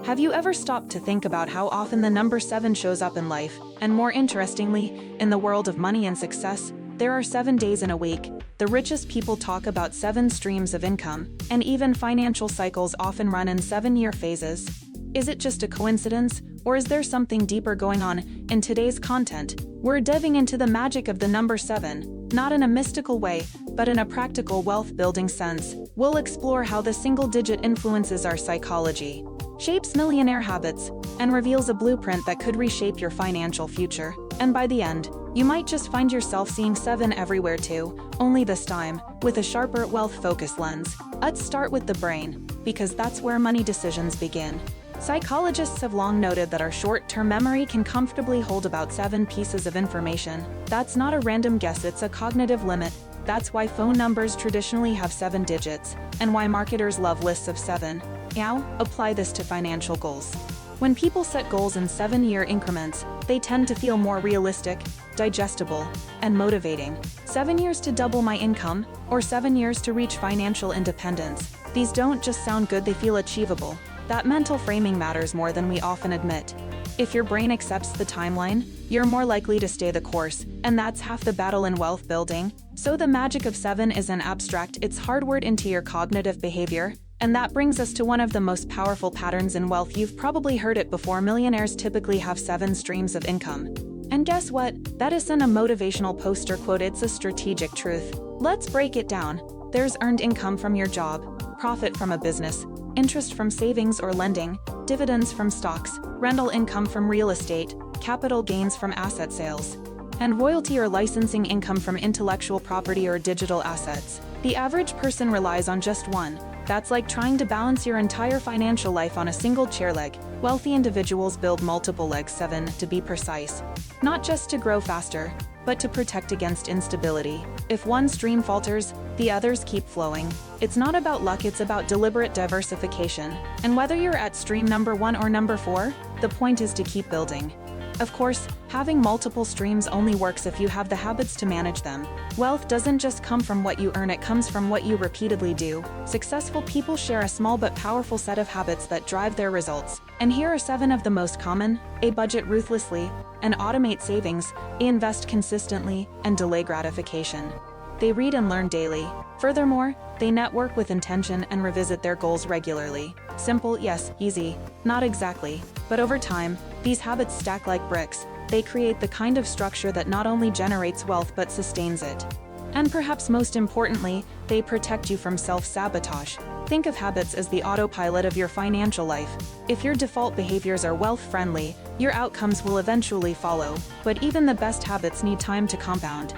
Have you ever stopped to think about how often the number 7 shows up in life? And more interestingly, in the world of money and success, there are 7 days in a week. The richest people talk about 7 streams of income, and even financial cycles often run in 7-year phases. Is it just a coincidence, or is there something deeper going on? In today's content, we're diving into the magic of the number 7, not in a mystical way, but in a practical wealth-building sense. We'll explore how the single digit influences our psychology, shapes millionaire habits, and reveals a blueprint that could reshape your financial future. And by the end, you might just find yourself seeing 7 everywhere too, only this time, with a sharper, wealth-focused lens. Let's start with the brain, because that's where money decisions begin. Psychologists have long noted that our short-term memory can comfortably hold about 7 pieces of information. That's not a random guess, it's a cognitive limit. That's why phone numbers traditionally have 7 digits, and why marketers love lists of 7. Now, apply this to financial goals. When people set goals in 7-year increments, they tend to feel more realistic, digestible, and motivating. 7 years to double my income, or 7 years to reach financial independence. These don't just sound good, they feel achievable. That mental framing matters more than we often admit. If your brain accepts the timeline, you're more likely to stay the course, and that's half the battle in wealth building. So the magic of 7 isn't abstract, it's hardwired into your cognitive behavior. And that brings us to one of the most powerful patterns in wealth. You've probably heard it before: millionaires typically have 7 streams of income. And guess what? That isn't a motivational poster quote, it's a strategic truth. Let's break it down. There's earned income from your job, profit from a business, interest from savings or lending, dividends from stocks, rental income from real estate, capital gains from asset sales, and royalty or licensing income from intellectual property or digital assets. The average person relies on just one. That's like trying to balance your entire financial life on a single chair leg. Wealthy individuals build multiple legs, 7 to be precise, not just to grow faster, but to protect against instability. If one stream falters, the others keep flowing. It's not about luck, it's about deliberate diversification. And whether you're at stream number 1 or number 4, the point is to keep building. Of course, having multiple streams only works if you have the habits to manage them. Wealth doesn't just come from what you earn, it comes from what you repeatedly do. Successful people share a small but powerful set of habits that drive their results. And here are 7 of the most common. A. Budget ruthlessly and automate savings. A. Invest consistently and delay gratification. They read and learn daily. Furthermore, they network with intention and revisit their goals regularly. Simple, yes, easy. Not exactly. But over time, these habits stack like bricks. They create the kind of structure that not only generates wealth but sustains it. And perhaps most importantly, they protect you from self-sabotage. Think of habits as the autopilot of your financial life. If your default behaviors are wealth-friendly, your outcomes will eventually follow. But even the best habits need time to compound.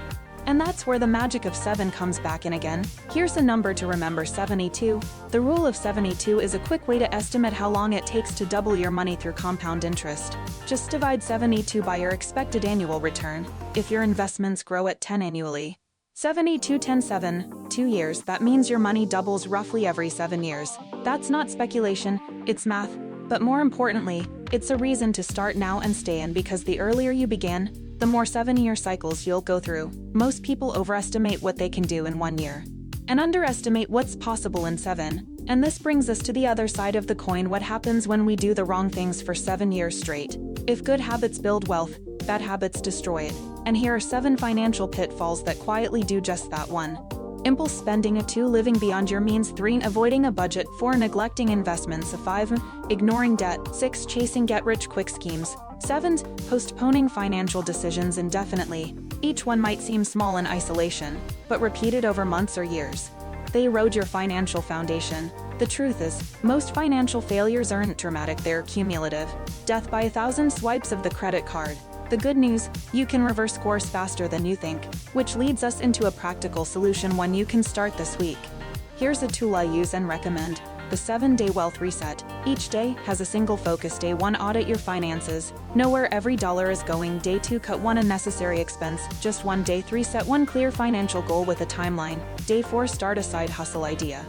And that's where the magic of 7 comes back in again. Here's a number to remember: 72. The rule of 72 is a quick way to estimate how long it takes to double your money through compound interest. Just divide 72 by your expected annual return. If your investments grow at 10 annually, 72 10 7, 2 years, that means your money doubles roughly every 7 years. That's not speculation, it's math. But more importantly, it's a reason to start now and stay in, because the earlier you begin, the more 7-year cycles you'll go through. Most people overestimate what they can do in 1 year and underestimate what's possible in 7. And this brings us to the other side of the coin: what happens when we do the wrong things for 7 years straight. If good habits build wealth, bad habits destroy it. And here are 7 financial pitfalls that quietly do just that. 1. Impulse spending. 2. Living beyond your means. 3. Avoiding a budget. 4. Neglecting investments. 5. Ignoring debt. 6. Chasing get-rich-quick schemes. 7. Postponing financial decisions indefinitely. Each one might seem small in isolation, but repeated over months or years, they erode your financial foundation. The truth is, most financial failures aren't dramatic, they're cumulative. Death by 1,000 swipes of the credit card. The good news, you can reverse course faster than you think, which leads us into a practical solution, one you can start this week. Here's a tool I use and recommend: the 7-day wealth reset. Each day has a single focus. Day 1, audit your finances. Know where every dollar is going. Day 2, cut one unnecessary expense, just one. Day 3, set one clear financial goal with a timeline. Day 4, start a side hustle idea,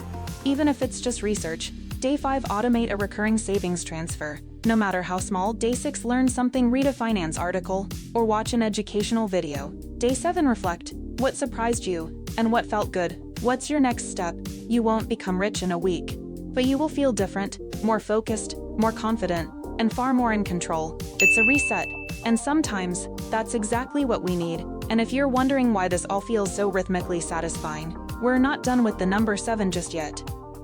even if it's just research. Day 5, automate a recurring savings transfer, no matter how small. Day 6, learn something, read a finance article, or watch an educational video. Day 7, reflect. What surprised you, and what felt good? What's your next step? You won't become rich in a week. but you will feel different, more focused, more confident, and far more in control. It's a reset, and sometimes, that's exactly what we need. And if you're wondering why this all feels so rhythmically satisfying, we're not done with the number 7 just yet.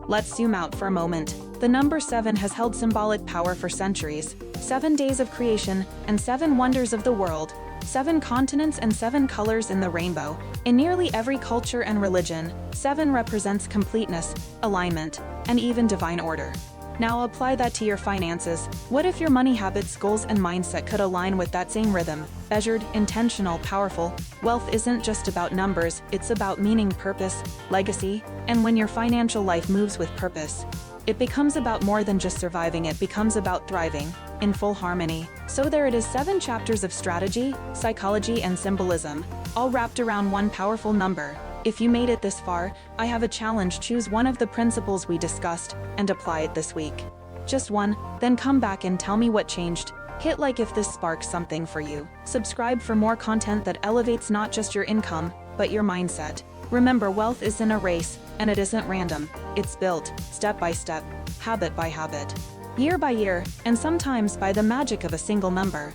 Let's zoom out for a moment. The number 7 has held symbolic power for centuries. 7 days of creation and 7 wonders of the world. 7 continents and 7 colors in the rainbow. In nearly every culture and religion, 7 represents completeness, alignment, and even divine order. Now apply that to your finances. What if your money habits, goals, and mindset could align with that same rhythm? Measured, intentional, powerful. Wealth isn't just about numbers, it's about meaning, purpose, legacy, and when your financial life moves with purpose, it becomes about more than just surviving, it becomes about thriving, in full harmony. So there it is, 7 chapters of strategy, psychology, and symbolism, all wrapped around one powerful number. If you made it this far, I have a challenge. Choose one of the principles we discussed and apply it this week. Just one, then come back and tell me what changed. Hit like if this sparks something for you. Subscribe for more content that elevates not just your income, but your mindset. Remember, wealth isn't a race, and it isn't random. It's built, step by step, habit by habit, year by year, and sometimes by the magic of a single number.